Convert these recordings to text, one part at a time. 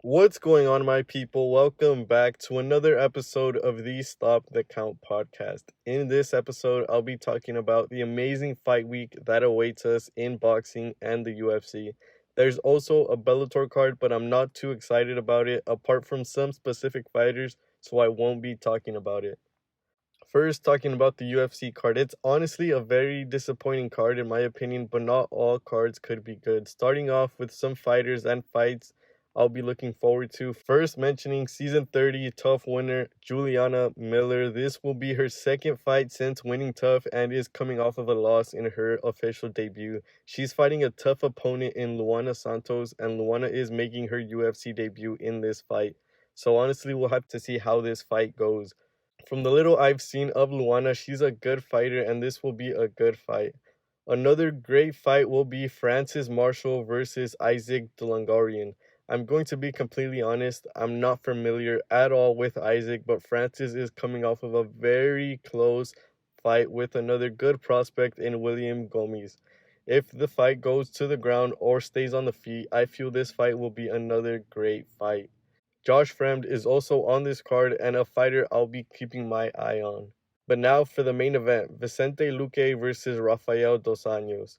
What's going on, my people? Welcome back to another episode of the Stop the Count podcast. In this episode, I'll be talking about the amazing fight week that awaits us in boxing and the UFC. There's also a Bellator card, but I'm not too excited about it, apart from some specific fighters, so I won't be talking about it. First, talking about the UFC card, it's honestly a very disappointing card in my opinion, but not all cards could be good. Starting off with some fighters and fights I'll be looking forward to. First, mentioning season 30 Tough winner Julianamiller. This will be her second fight since winning Tough and is coming off of a loss in her official debut. She's fighting a tough opponent in Luanasantos, and Luana is making her UFC debut in this fight. So honestly, we'll have to see how this fight goes. From the little I've seen of Luana, she's a good fighter, and this will be a good fight. Another great fight will be Francismarshall versus isaacdulgarian. I'm going to be completely honest, I'm not familiar at all with Isaac, but Francis is coming off of a very close fight with another good prospect in William Gomez. If the fight goes to the ground or stays on the feet, I feel this fight will be another great fight. Josh Fremd is also on this card and a fighter I'll be keeping my eye on. But now for the main event, Vicente Luque versus Rafael dos Anjos.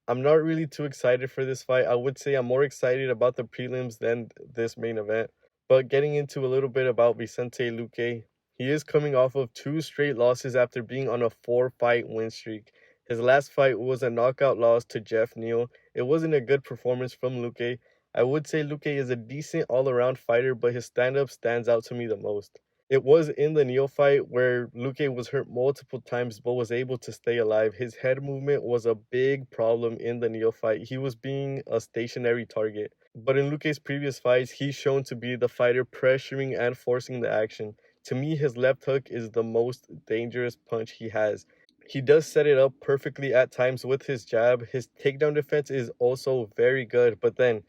I'm not really too excited for this fight. I would say I'm more excited about the prelims than this main event. But getting into a little bit about Vicente Luque, he is coming off of two straight losses after being on a 4-fight win streak. His last fight was a knockout loss to Jeff Neal. It wasn't a good performance from Luque. I would say Luque is a decent all-around fighter, but his stand-up stands out to me the most. It was in the Neal fight where Luque was hurt multiple times but was able to stay alive. His head movement was a big problem in the Neal fight. He was being a stationary target. But in Luque's previous fights, he's shown to be the fighter pressuring and forcing the action. To me, his left hook is the most dangerous punch he has. He does set it up perfectly at times with his jab. His takedown defense is also very good, but then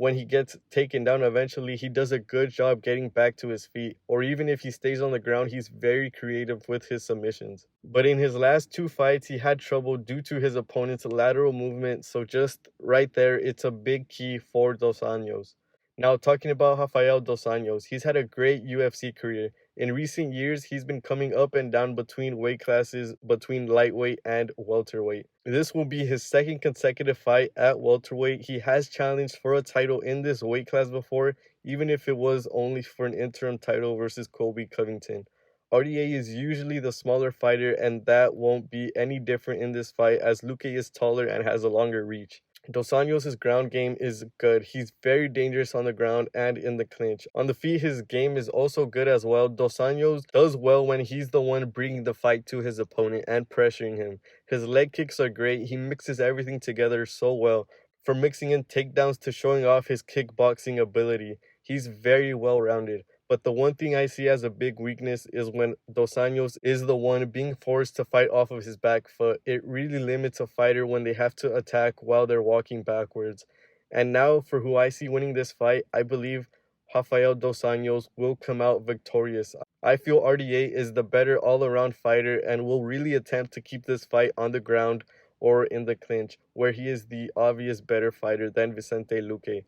when he gets taken down eventually, he does a good job getting back to his feet. Or even if he stays on the ground, he's very creative with his submissions. But in his last two fights, he had trouble due to his opponent's lateral movement. So just right there, it's a big key for Dos Anjos. Now, talking about Rafael Dos Anjos, he's had a great UFC career. In recent years, he's been coming up and down between weight classes, between lightweight and welterweight. This will be his second consecutive fight at welterweight. He has challenged for a title in this weight class before, even if it was only for an interim title versus Colby Covington. RDA is usually the smaller fighter, and that won't be any different in this fight as Luque is taller and has a longer reach. Dos Anjos' ground game is good. He's very dangerous on the ground and in the clinch. On the feet, his game is also good as well. Dos Anjos does well when he's the one bringing the fight to his opponent and pressuring him. His leg kicks are great. He mixes everything together so well. From mixing in takedowns to showing off his kickboxing ability, he's very well rounded. But the one thing I see as a big weakness is when Dos Anjos is the one being forced to fight off of his back foot. It really limits a fighter when they have to attack while they're walking backwards. And now for who I see winning this fight, I believe Rafael Dos Anjos will come out victorious. I feel RDA is the better all-around fighter and will really attempt to keep this fight on the ground or in the clinch, where he is the obvious better fighter than Vicente Luque.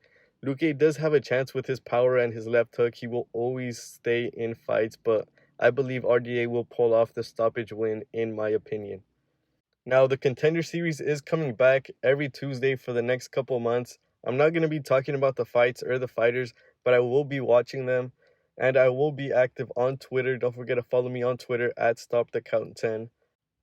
Luque does have a chance with his power and his left hook. He will always stay in fights, but I believe RDA will pull off the stoppage win, in my opinion. Now, the Contender Series is coming back every Tuesday for the next couple months. I'm not going to be talking about the fights or the fighters, but I will be watching them, and I will be active on Twitter. Don't forget to follow me on Twitter at StopTheCount10.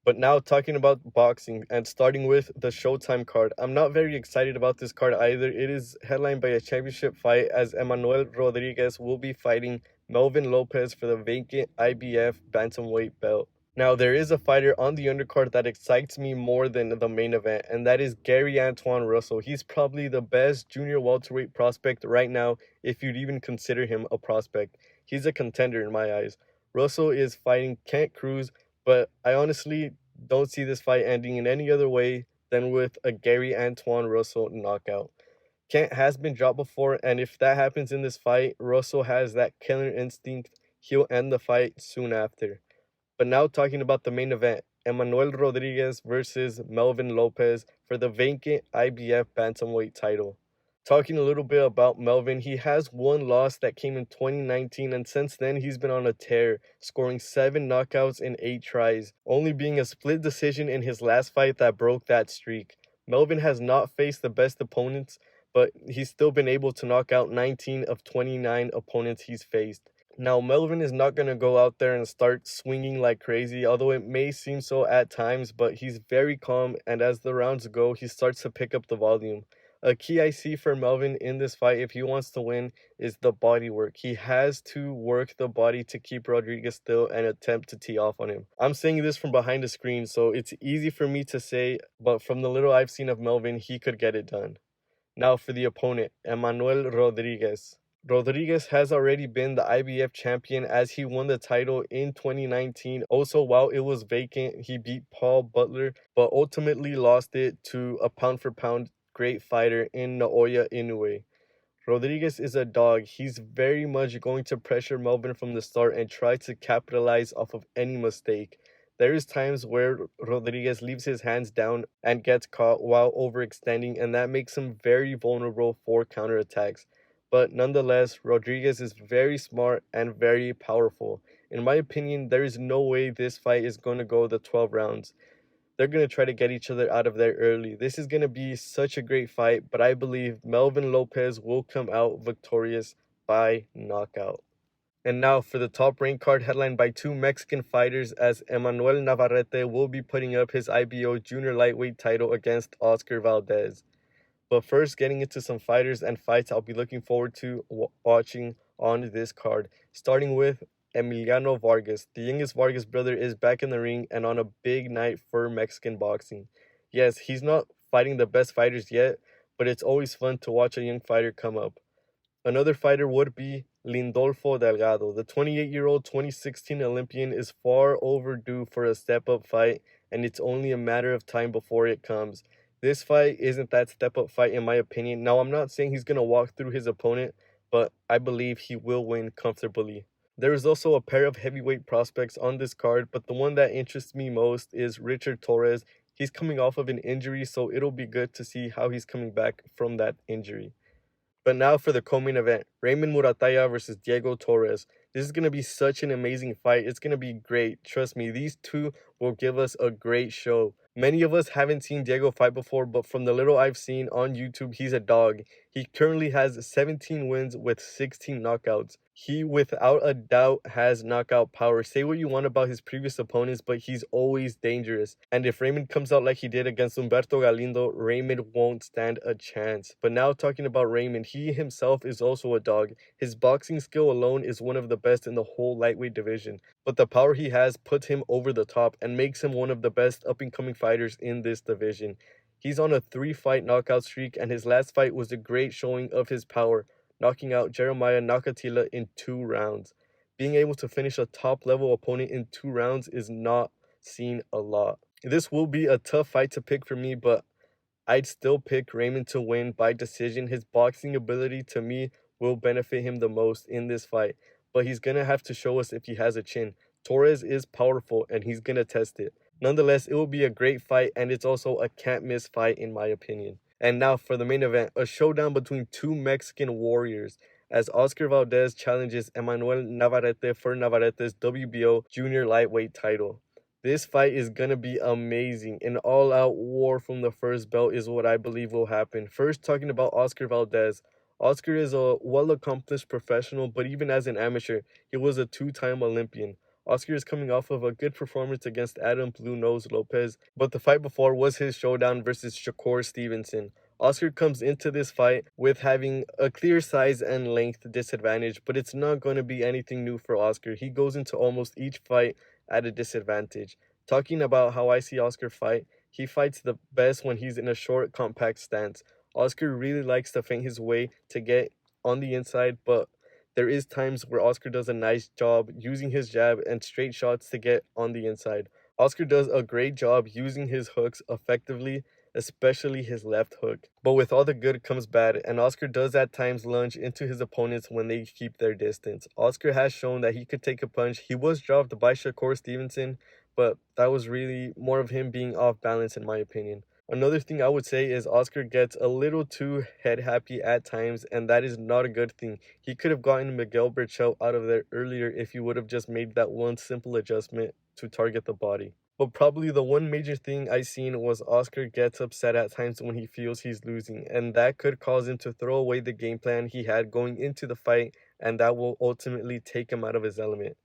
But now talking about boxing and starting with the Showtime card. I'm not very excited about this card either. It is headlined by a championship fight as Emmanuelrodriguez will be fighting Melvin Lopez for the vacant IBF bantamweight belt. Now, there is a fighter on the undercard that excites me more than the main event, and that is garyantuannerussell. He's probably the best junior welterweight prospect right now, if you'd even consider him a prospect. He's a contender in my eyes. Russell is fighting Kent Cruz, but I honestly don't see this fight ending in any other way than with a garyantuannerussell knockout. Kent has been dropped before, and if that happens in this fight, Russell has that killer instinct. He'll end the fight soon after. But now talking about the main event, Emmanuelrodriguez versus Melvin Lopez for the vacant IBF bantamweight title. Talking a little bit about Melvin, he has one loss that came in 2019, and since then he's been on a tear, scoring 7 knockouts in 8 tries, only being a split decision in his last fight that broke that streak. Melvin has not faced the best opponents, but he's still been able to knock out 19 of 29 opponents he's faced. Now, Melvin is not going to go out there and start swinging like crazy, although it may seem so at times, but he's very calm, and as the rounds go, he starts to pick up the volume. A key I see for Melvin in this fight, if he wants to win, is the body work. He has to work the body to keep Rodriguez still and attempt to tee off on him. I'm saying this from behind the screen, so it's easy for me to say, but from the little I've seen of Melvin, he could get it done. Now for the opponent, Emmanuel. Rodriguez has already been the IBF champion as he won the title in 2019. Also, while it was vacant, he beat Paul Butler, but ultimately lost it to a pound-for-pound great fighter in Naoya Inoue. Rodriguez is a dog. He's very much going to pressure Melvin from the start and try to capitalize off of any mistake. There is times where Rodriguez leaves his hands down and gets caught while overextending, and that makes him very vulnerable for counterattacks. But nonetheless, Rodriguez is very smart and very powerful. In my opinion, there is no way this fight is going to go the 12 rounds. They're going to try to get each other out of there early. This is going to be such a great fight, but I believe Melvin Lopez will come out victorious by knockout. And now for the top ranked card headlined by 2 Mexican fighters, as Emmanuel Navarrete will be putting up his IBO junior lightweight title against Oscar Valdez. But first, getting into some fighters and fights I'll be looking forward to watching on this card, starting with Emiliano Vargas. The youngest Vargas brother is back in the ring and on a big night for Mexican boxing. Yes, he's not fighting the best fighters yet, but it's always fun to watch a young fighter come up. Another fighter would be Lindolfodelgado. The 28-year-old 2016 Olympian is far overdue for a step-up fight, and it's only a matter of time before it comes. This fight isn't that step-up fight in my opinion. Now, I'm not saying he's going to walk through his opponent, but I believe he will win comfortably. There is also a pair of heavyweight prospects on this card, but the one that interests me most is Richardtorrez. He's coming off of an injury, so it'll be good to see how he's coming back from that injury. But now for the co-main event, Raymond Muratalla versus Diegotorres. This is going to be such an amazing fight. It's going to be great. Trust me, these two will give us a great show. Many of us haven't seen Diego fight before, but from the little I've seen on YouTube, he's a dog. He currently has 17 wins with 16 knockouts. He, without a doubt, has knockout power. Say what you want about his previous opponents, but he's always dangerous. And if Raymond comes out like he did against Humberto Galindo, Raymond won't stand a chance. But now talking about Raymond, he himself is also a dog. His boxing skill alone is one of the best in the whole lightweight division. But the power he has puts him over the top and makes him one of the best up-and-coming fighters in this division. He's on a 3-fight knockout streak, and his last fight was a great showing of his power, knocking out Jeremiah Nakatila in 2 rounds. Being able to finish a top-level opponent in 2 rounds is not seen a lot. This will be a tough fight to pick for me, but I'd still pick Raymond to win by decision. His boxing ability, to me, will benefit him the most in this fight, but he's going to have to show us if he has a chin. Torres is powerful, and he's going to test it. Nonetheless, it will be a great fight, and it's also a can't-miss fight in my opinion. And now for the main event, a showdown between 2 Mexican warriors, as Oscar Valdez challenges Emmanuel Navarrete for Navarrete's WBO junior lightweight title. This fight is going to be amazing. An all-out war from the first bell is what I believe will happen. First, talking about Oscar Valdez. Oscar is a well-accomplished professional, but even as an amateur, he was a 2-time Olympian. Oscar is coming off of a good performance against Adam Blue Nose Lopez, but the fight before was his showdown versus Shakur Stevenson. Oscar comes into this fight with having a clear size and length disadvantage, but it's not going to be anything new for Oscar. He goes into almost each fight at a disadvantage. Talking about how I see Oscar fight, he fights the best when he's in a short, compact stance. Oscar really likes to feint his way to get on the inside, but there is times where Oscar does a nice job using his jab and straight shots to get on the inside. Oscar does a great job using his hooks effectively, especially his left hook. But with all the good comes bad, and Oscar does at times lunge into his opponents when they keep their distance. Oscar has shown that he could take a punch. He was dropped by Shakur Stevenson, but that was really more of him being off balance in my opinion. Another thing I would say is Oscar gets a little too head happy at times, and that is not a good thing. He could have gotten Miguel Berchelt out of there earlier if he would have just made that one simple adjustment to target the body. But probably the one major thing I seen was Oscar gets upset at times when he feels he's losing, and that could cause him to throw away the game plan he had going into the fight, and that will ultimately take him out of his element.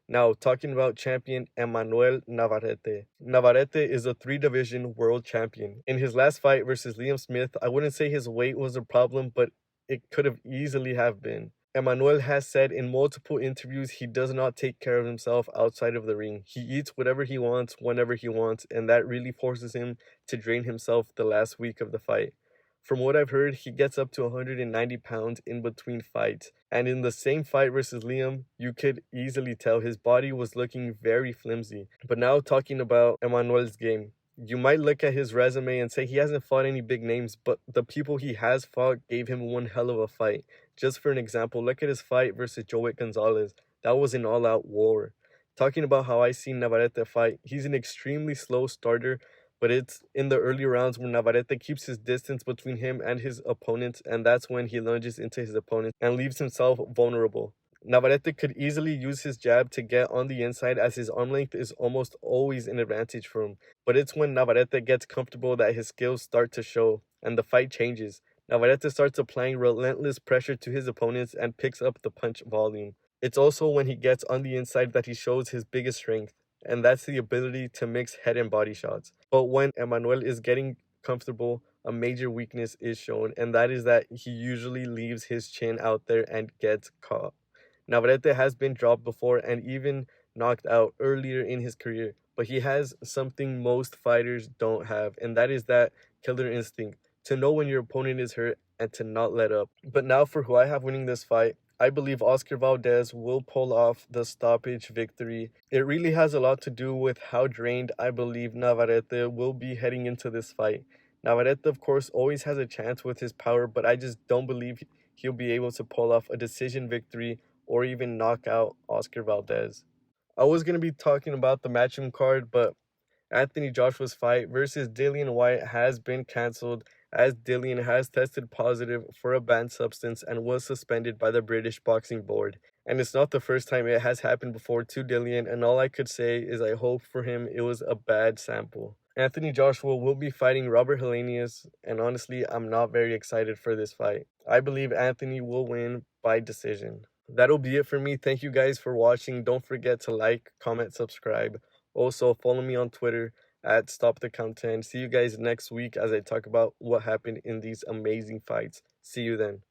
Now, talking about champion Emmanuel Navarrete. Navarrete is a 3-division world champion. In his last fight versus Liam Smith, I wouldn't say his weight was a problem, but it could have easily have been. Emmanuel has said in multiple interviews he does not take care of himself outside of the ring. He eats whatever he wants, whenever he wants, and that really forces him to drain himself the last week of the fight. From what I've heard, he gets up to 190 pounds in between fights. And in the same fight versus Liam, you could easily tell his body was looking very flimsy. But now talking about Emmanuel's game, you might look at his resume and say he hasn't fought any big names, but the people he has fought gave him one hell of a fight. Just for an example, look at his fight versus Joet Gonzalez. That was an all-out war. Talking about how I see Navarrete fight, he's an extremely slow starter, but it's in the early rounds when Navarrete keeps his distance between him and his opponents, and that's when he lunges into his opponent and leaves himself vulnerable. Navarrete could easily use his jab to get on the inside as his arm length is almost always an advantage for him, but it's when Navarrete gets comfortable that his skills start to show, and the fight changes. Navarrete starts applying relentless pressure to his opponents and picks up the punch volume. It's also when he gets on the inside that he shows his biggest strength, and that's the ability to mix head and body shots. But when Emmanuel is getting comfortable, a major weakness is shown, and that is that he usually leaves his chin out there and gets caught. Navarrete has been dropped before and even knocked out earlier in his career, but he has something most fighters don't have, and that is that killer instinct to know when your opponent is hurt and to not let up. But now for who I have winning this fight, I believe Oscar Valdez will pull off the stoppage victory. It really has a lot to do with how drained I believe Navarrete will be heading into this fight. Navarrete, of course, always has a chance with his power, but I just don't believe he'll be able to pull off a decision victory or even knock out Oscar Valdez. I was going to be talking about the matchroom card, but Anthony Joshua's fight versus Dillian Whyte has been cancelled as Dillian has tested positive for a banned substance and was suspended by the British Boxing Board. And it's not the first time it has happened before to Dillian, and all I could say is I hope for him it was a bad sample. Anthony Joshua will be fighting Robert Helenius, and honestly, I'm not very excited for this fight. I believe Anthony will win by decision. That'll be it for me. Thank you guys for watching. Don't forget to like, comment, subscribe. Also, follow me on Twitter at StopTheCount10. See you guys next week as I talk about what happened in these amazing fights. See you then.